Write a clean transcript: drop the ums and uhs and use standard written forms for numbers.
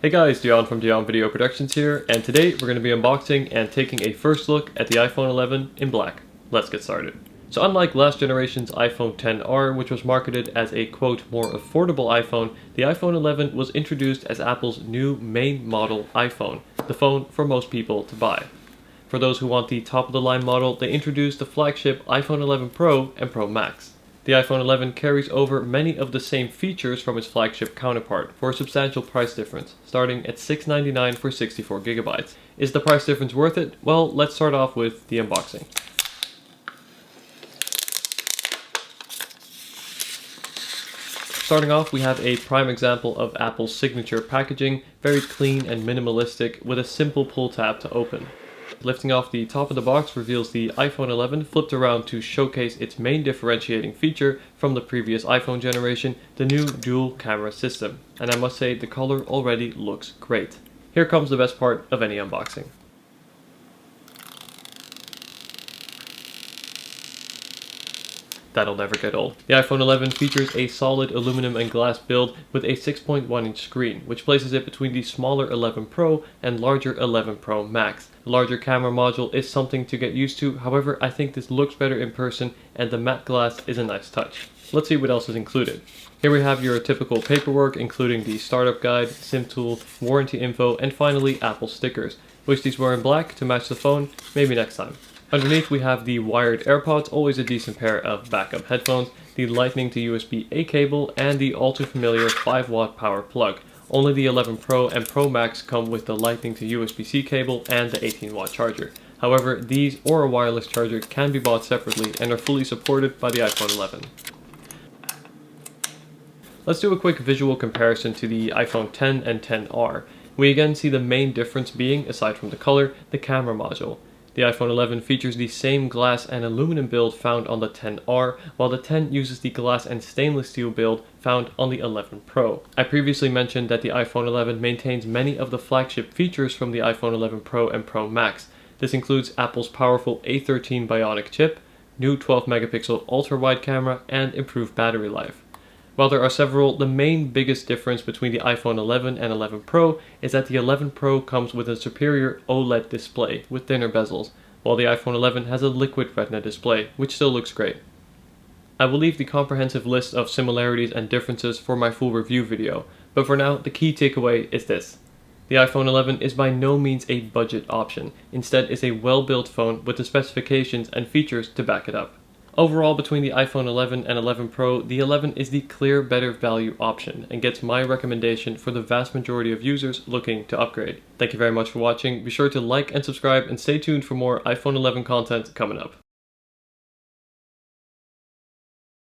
Hey guys, Dion from DionVideoProductions here, and today we're going to be unboxing and taking a first look at the iPhone 11 in black. Let's get started. So unlike last generation's iPhone XR, which was marketed as a quote more affordable iPhone, the iPhone 11 was introduced as Apple's new main model iPhone, the phone for most people to buy. For those who want the top of the line model, they introduced the flagship iPhone 11 Pro and Pro Max. The iPhone 11 carries over many of the same features from its flagship counterpart for a substantial price difference, starting at $699 for 64GB. Is the price difference worth it? Well, let's start off with the unboxing. Starting off, we have a prime example of Apple's signature packaging, very clean and minimalistic with a simple pull tab to open. Lifting off the top of the box reveals the iPhone 11 flipped around to showcase its main differentiating feature from the previous iPhone generation, the new dual camera system. And I must say, the color already looks great. Here comes the best part of any unboxing. That'll never get old. The iPhone 11 features a solid aluminum and glass build with a 6.1-inch screen, which places it between the smaller 11 Pro and larger 11 Pro Max. The larger camera module is something to get used to, however I think this looks better in person and the matte glass is a nice touch. Let's see what else is included. Here we have your typical paperwork, including the startup guide, SIM tool, warranty info, and finally Apple stickers. Wish these were in black to match the phone, maybe next time. Underneath we have the wired AirPods, always a decent pair of backup headphones, the Lightning to USB-A cable, and the all too familiar 5-watt power plug. Only the 11 Pro and Pro Max come with the Lightning to USB-C cable and the 18-watt charger. However, these or a wireless charger can be bought separately and are fully supported by the iPhone 11. Let's do a quick visual comparison to the iPhone X and XR. We again see the main difference being, aside from the color, the camera module. The iPhone 11 features the same glass and aluminum build found on the XR, while the X uses the glass and stainless steel build found on the 11 Pro. I previously mentioned that the iPhone 11 maintains many of the flagship features from the iPhone 11 Pro and Pro Max. This includes Apple's powerful A13 Bionic chip, new 12-megapixel ultra-wide camera, and improved battery life. While there are several, the main biggest difference between the iPhone 11 and 11 Pro is that the 11 Pro comes with a superior OLED display with thinner bezels, while the iPhone 11 has a liquid retina display, which still looks great. I will leave the comprehensive list of similarities and differences for my full review video, but for now, the key takeaway is this. The iPhone 11 is by no means a budget option, instead it's a well-built phone with the specifications and features to back it up. Overall, between the iPhone 11 and 11 Pro, the 11 is the clear better value option and gets my recommendation for the vast majority of users looking to upgrade. Thank you very much for watching. Be sure to like and subscribe and stay tuned for more iPhone 11 content coming up.